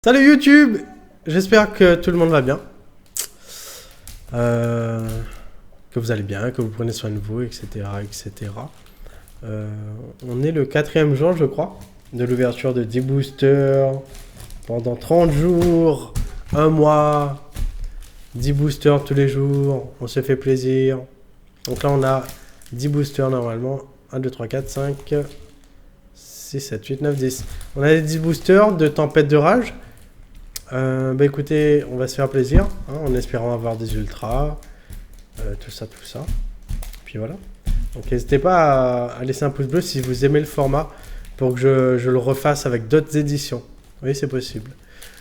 Salut YouTube! J'espère que tout le monde va bien. Que vous allez bien, que vous prenez soin de vous, etc. etc. On est le 4e jour, je crois, de l'ouverture de 10 boosters. Pendant 30 jours, 1 mois, 10 boosters tous les jours. On se fait plaisir. Donc là, on a 10 boosters normalement. 1, 2, 3, 4, 5, 6, 7, 8, 9, 10. On a les 10 boosters de Tempête de Rage. Bah écoutez, on va se faire plaisir, hein, en espérant avoir des ultras, tout ça. Puis voilà. Donc n'hésitez pas à laisser un pouce bleu si vous aimez le format pour que je le refasse avec d'autres éditions. Oui, c'est possible.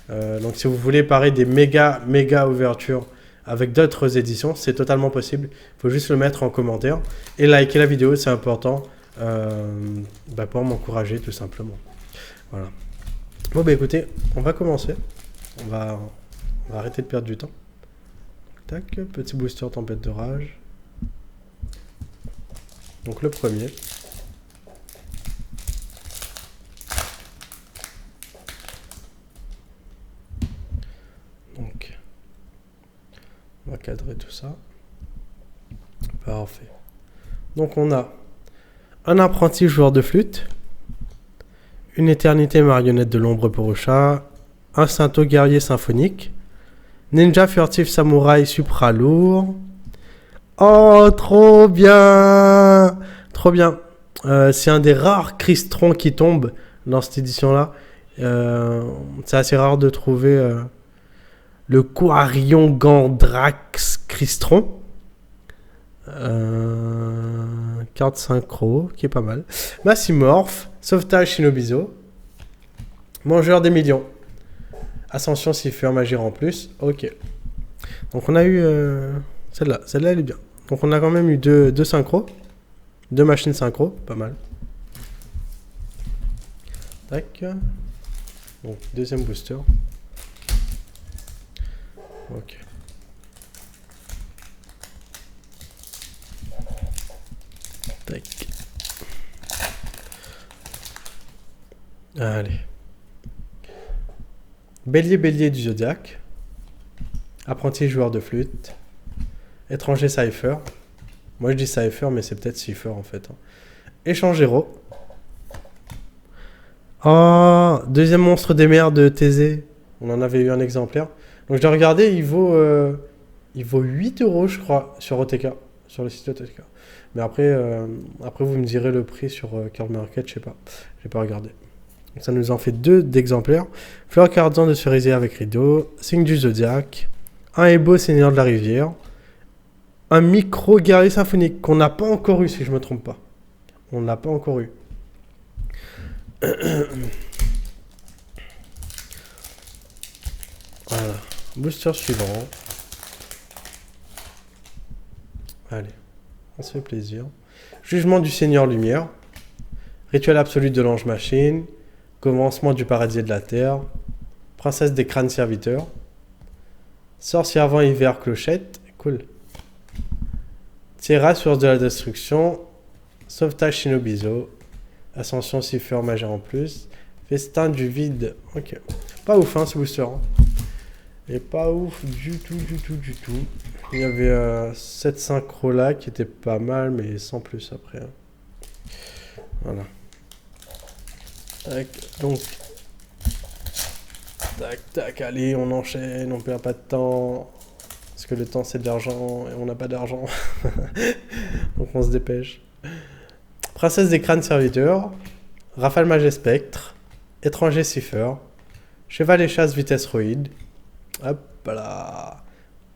Donc si vous voulez pareil des méga ouvertures avec d'autres éditions, c'est totalement possible. Il faut juste le mettre en commentaire et liker la vidéo, c'est important pour m'encourager tout simplement. Voilà. Bon bah écoutez, on va commencer. On va arrêter de perdre du temps. Tac, petit booster Tempête de Rage. Donc le premier. Donc, on va cadrer tout ça. Parfait. Donc on a un apprenti joueur de flûte, une éternité marionnette de l'ombre pour chat, un Sainto guerrier symphonique, ninja furtif samouraï supra lourd. Oh, trop bien! Trop bien. C'est un des rares Crystron qui tombe dans cette édition-là. C'est assez rare de trouver le Quarion Gandrax Crystron. Carte synchro, qui est pas mal. Massimorph, sauvetage Shinobizo, mangeur des millions. Ascension Cipher, magie en plus. Ok. Donc on a eu celle-là. Celle-là elle est bien. Donc on a quand même eu deux synchros. 2 machines synchro. Pas mal. Tac. Donc deuxième booster. Ok. Tac. Allez. Bélier du Zodiac. Apprenti joueur de flûte. Étranger Cypher. Moi je dis Cypher, mais c'est peut-être Cipher en fait. Échangero. Oh, deuxième monstre des mers de Thésée. On en avait eu un exemplaire. Donc je l'ai regardé, il vaut 8 € je crois sur OTK. Sur le site OTK. Mais après vous me direz le prix sur Card Market, je sais pas. J'ai pas regardé. Ça nous en fait 2 d'exemplaires. Fleur cardan de cerisier avec rideau. Signe du Zodiac. Un Ebo Seigneur de la Rivière. Un micro guerrier symphonique qu'on n'a pas encore eu si je me trompe pas. On n'a pas encore eu. Voilà. Booster suivant. Allez. On se fait plaisir. Jugement du Seigneur Lumière. Rituel absolu de l'ange machine. Commencement du paradis de la terre. Princesse des crânes serviteurs. Sorcier avant hiver clochette. Cool. Tierra, source de la destruction. Sauvetage Shinobizo. Ascension Cipher majeure en plus. Festin du vide. Ok. Pas ouf hein ce booster. Hein. Et pas ouf du tout. Il y avait cette synchro là qui était pas mal mais sans plus après. Hein. Voilà. Tac, donc. Tac, allez, on enchaîne, on perd pas de temps. Parce que le temps c'est de l'argent et on n'a pas d'argent. Donc on se dépêche. Princesse des crânes serviteurs. Rafale Magie Spectre. Étranger Cipher. Cheval et chasse vitesse roïde. Hop là.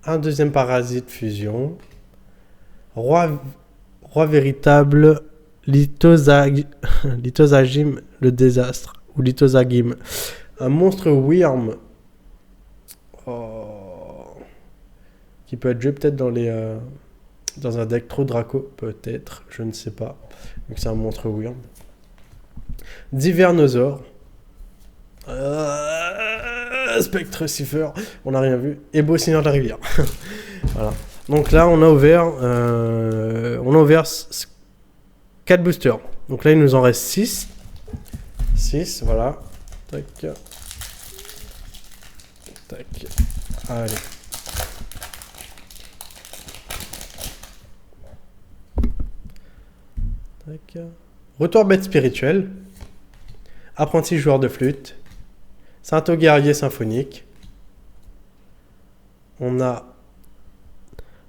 Un deuxième parasite fusion. Roi véritable. Lithosagim, le désastre, ou Lithosagim. Un monstre Wyrm. Qui peut être joué peut-être dans un deck trop Draco, peut-être, je ne sais pas. Vu que c'est un monstre Wyrm. Divernosaure. Spectre Cipher, on n'a rien vu. Et Beau Seigneur de la Rivière. Voilà. Donc là, on a ouvert 4 boosters. Donc là, il nous en reste 6. 6, voilà. Tac. Tac. Allez. Tac. Retour bête spirituelle. Apprenti joueur de flûte. Saint-O guerrier symphonique. On a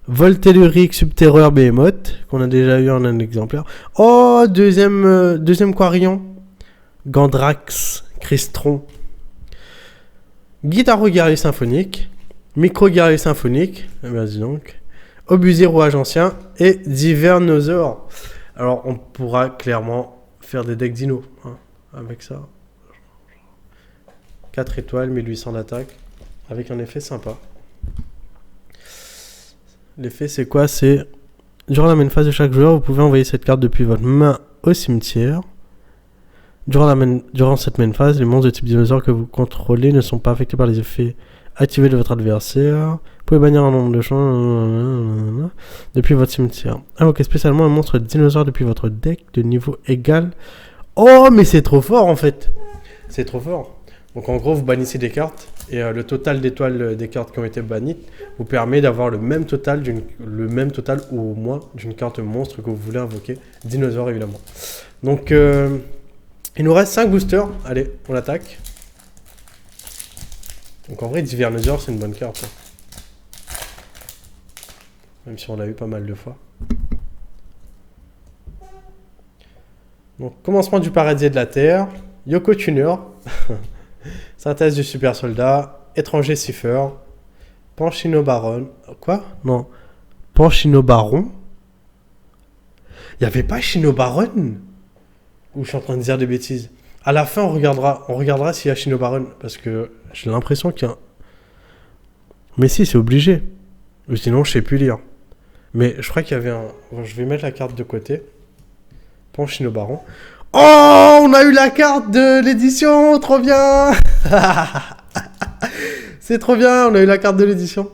Voltellurique Subterreur Behemoth, qu'on a déjà eu en un exemplaire. Oh, deuxième Quarion. Gandrax Crystron. Guitaro guerrier symphonique. Micro guerrier symphonique. Eh bien, dis donc. Obusier rouage ancien. Et Divernosaure. Alors, on pourra clairement faire des decks dino hein, avec ça. 4 étoiles, 1800 d'attaque. Avec un effet sympa. L'effet, c'est quoi? C'est durant la main phase de chaque joueur, vous pouvez envoyer cette carte depuis votre main au cimetière. Durant cette main phase, les monstres de type dinosaure que vous contrôlez ne sont pas affectés par les effets activés de votre adversaire. Vous pouvez bannir un nombre de champs depuis votre cimetière. Invoquez spécialement un monstre dinosaure depuis votre deck de niveau égal. Oh, mais c'est trop fort en fait! C'est trop fort. Donc en gros, vous bannissez des cartes et le total d'étoiles des cartes qui ont été bannies vous permet d'avoir le même total ou au moins d'une carte monstre que vous voulez invoquer. Dinosaure évidemment. Donc il nous reste 5 boosters. Allez, on attaque. Donc en vrai, Divernosaure c'est une bonne carte. Hein. Même si on l'a eu pas mal de fois. Donc commencement du paradis de la Terre. Yoko Tuner. Synthèse du super soldat, étranger cipher, Panchino Baron. Quoi? Non. Panchino Baron? Il n'y avait pas Chino Baron? Ou je suis en train de dire des bêtises? À la fin, on regardera s'il y a Chino Baron. Parce que j'ai l'impression qu'il y a. Mais si, c'est obligé. Ou sinon, je sais plus lire. Mais je crois qu'il y avait un. Bon, je vais mettre la carte de côté. Panchino Baron. Oh, on a eu la carte de l'édition, trop bien. C'est trop bien, on a eu la carte de l'édition.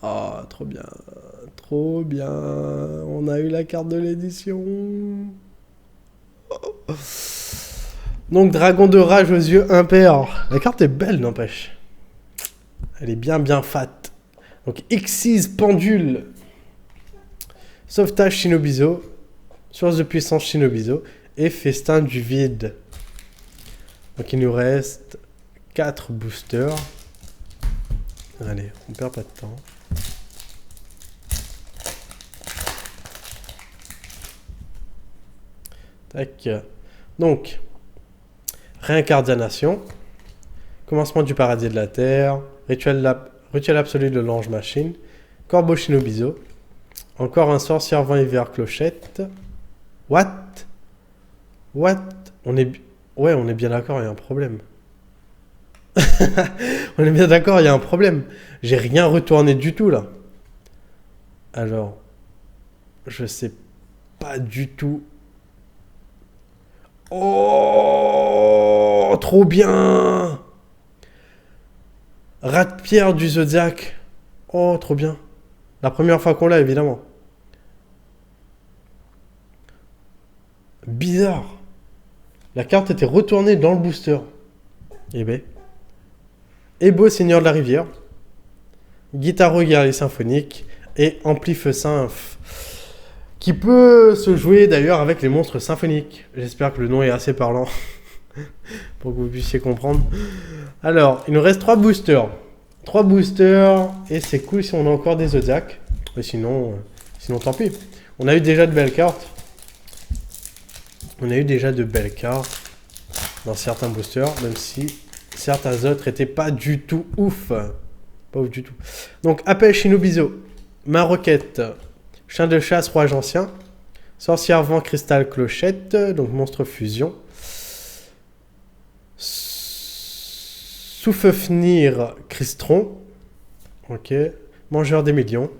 Oh, trop bien, trop bien. On a eu la carte de l'édition. Donc, dragon de rage aux yeux impairs. La carte est belle, n'empêche. Elle est bien fat. Donc, Xyz pendule. Sauvetage Shinobizo, source de puissance Shinobizo et festin du vide. Donc il nous reste 4 boosters. Allez, on perd pas de temps. Tac. Donc, réincarnation, commencement du paradis de la Terre, rituel absolu de l'ange machine, corbeau Shinobizo. Encore un sorcier vent hiver clochette. What? On est bien d'accord, il y a un problème. On est bien d'accord, il y a un problème. J'ai rien retourné du tout, là. Alors, je sais pas du tout. Oh, trop bien! Rat de pierre du Zodiac. Oh, trop bien. La première fois qu'on l'a, évidemment. Bizarre. La carte était retournée dans le booster. Eh ben. Ebo, Seigneur de la Rivière. Guitaro, guerrier symphonique. Et Ampli Feu Symph. Qui peut se jouer d'ailleurs avec les monstres symphoniques. J'espère que le nom est assez parlant. Pour que vous puissiez comprendre. Alors, il nous reste 3 boosters. 3 boosters, et c'est cool si on a encore des Zodiac. Mais sinon tant pis. On a eu déjà de belles cartes. On a eu déjà de belles cartes dans certains boosters, même si certains autres n'étaient pas du tout ouf. Pas ouf du tout. Donc, appel Shinobizo, main roquette, chien de chasse, rouage ancien, sorcière vent, cristal clochette, donc monstre fusion. Soufeufnir Crystron. Ok. Mangeur des millions.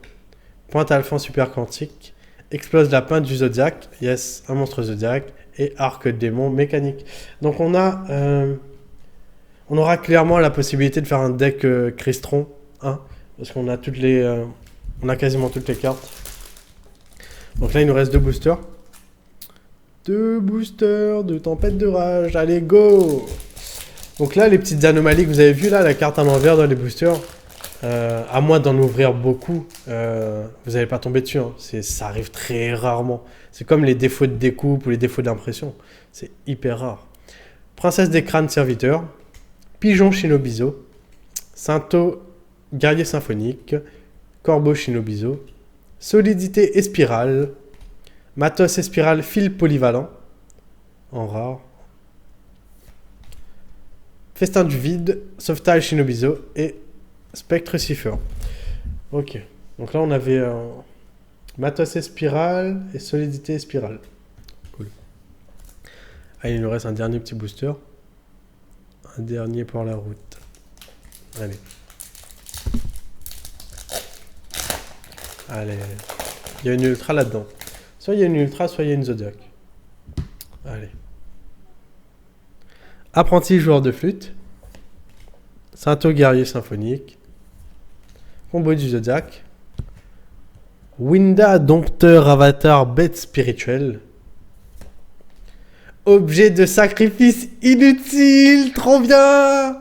Pointe Alphan super quantique. Explose la pinte du Zodiac. Yes, un monstre Zodiac. Et arc démon mécanique. Donc on aura clairement la possibilité de faire un deck Crystron. Hein, parce qu'on a on a quasiment toutes les cartes. Donc là il nous reste 2 boosters. 2 boosters de tempête de rage. Allez, go! Donc là, les petites anomalies que vous avez vues, là, la carte à l'envers dans les boosters, à moins d'en ouvrir beaucoup, vous n'allez pas tomber dessus. Hein. Ça arrive très rarement. C'est comme les défauts de découpe ou les défauts d'impression. C'est hyper rare. Princesse des crânes serviteurs, Pigeon Shinobizo, Sainto guerrier symphonique, Corbeau Shinobizo, Solidité et spirale, Matos et spirale fil polyvalent, en rare, Festin du vide, Sauvetage Shinobizo et Spectre Cipher. Ok, donc là on avait Matos et spirale et Solidité et spirale. Cool. Allez, il nous reste un dernier petit booster. Un dernier pour la route. Allez. Allez. Il y a une ultra là-dedans. Soit il y a une ultra, soit il y a une Zodiac. Allez. Apprenti joueur de flûte. Sainto guerrier symphonique. Combo du Zodiac. Winda dompteur avatar bête spirituelle. Objet de sacrifice inutile. Trop bien.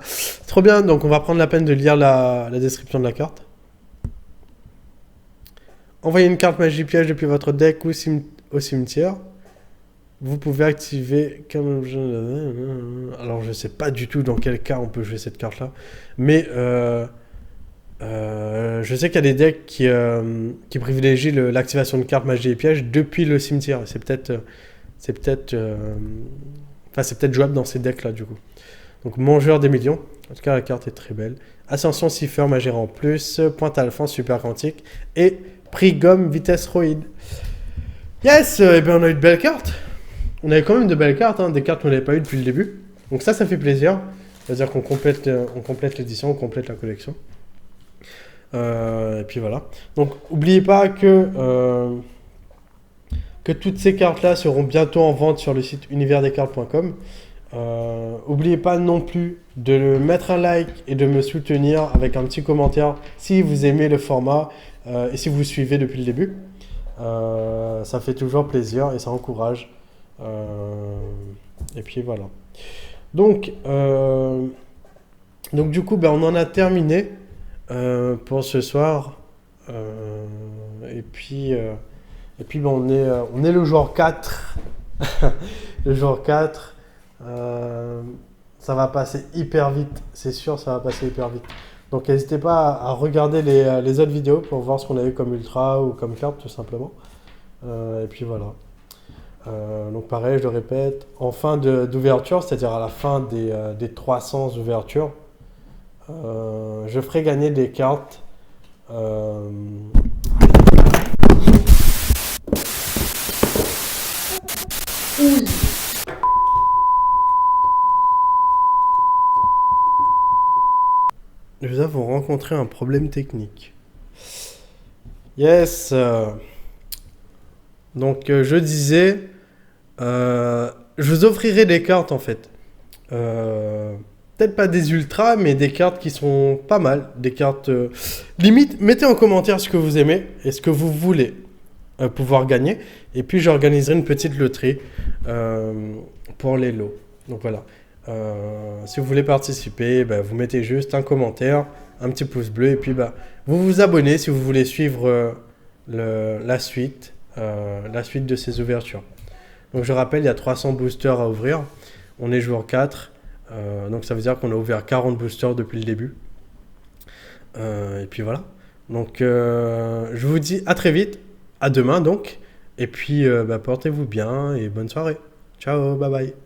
Trop bien. Donc on va prendre la peine de lire la description de la carte. Envoyez une carte magie piège depuis votre deck ou au cimetière. Vous pouvez activer... Alors je sais pas du tout dans quel cas on peut jouer cette carte là. Mais je sais qu'il y a des decks qui privilégient l'activation de cartes magie et piège depuis le cimetière. C'est peut-être jouable dans ces decks là du coup. Donc mangeur des millions. En tout cas la carte est très belle. Ascension Cipher Magéra en plus. Pointe Alphonse super quantique. Et prix gomme vitesse roïde. Yes, et bien on a eu de belles cartes. On avait quand même de belles cartes, hein, des cartes qu'on n'avait pas eu depuis le début. Donc ça fait plaisir. C'est-à-dire qu'on complète l'édition, on complète la collection. Et puis voilà. Donc n'oubliez pas que toutes ces cartes-là seront bientôt en vente sur le site universdescartes.com. N'oubliez pas non plus de mettre un like et de me soutenir avec un petit commentaire si vous aimez le format et si vous suivez depuis le début. Ça fait toujours plaisir et ça encourage. Et puis voilà. Donc du coup, on en a terminé pour ce soir. Et puis on est le jour 4. Le jour 4. Ça va passer hyper vite. C'est sûr, ça va passer hyper vite. Donc n'hésitez pas à regarder les autres vidéos pour voir ce qu'on a eu comme ultra ou comme carte tout simplement. Et puis voilà. Donc pareil, je le répète, en fin d'ouverture, c'est-à-dire à la fin des 300 ouvertures, je ferai gagner des cartes. Nous avons rencontré un problème technique. Yes. Donc je disais, je vous offrirai des cartes en fait. Peut-être pas des ultras, mais des cartes qui sont pas mal. Des cartes limite. Mettez en commentaire ce que vous aimez et ce que vous voulez pouvoir gagner. Et puis j'organiserai une petite loterie pour les lots. Donc voilà. Si vous voulez participer, vous mettez juste un commentaire, un petit pouce bleu et puis vous vous abonnez si vous voulez suivre la suite de ces ouvertures. Donc je rappelle, il y a 300 boosters à ouvrir. On est jour 4. Donc ça veut dire qu'on a ouvert 40 boosters depuis le début. Et puis voilà. Donc je vous dis à très vite. À demain donc. Et puis portez-vous bien et bonne soirée. Ciao, bye bye.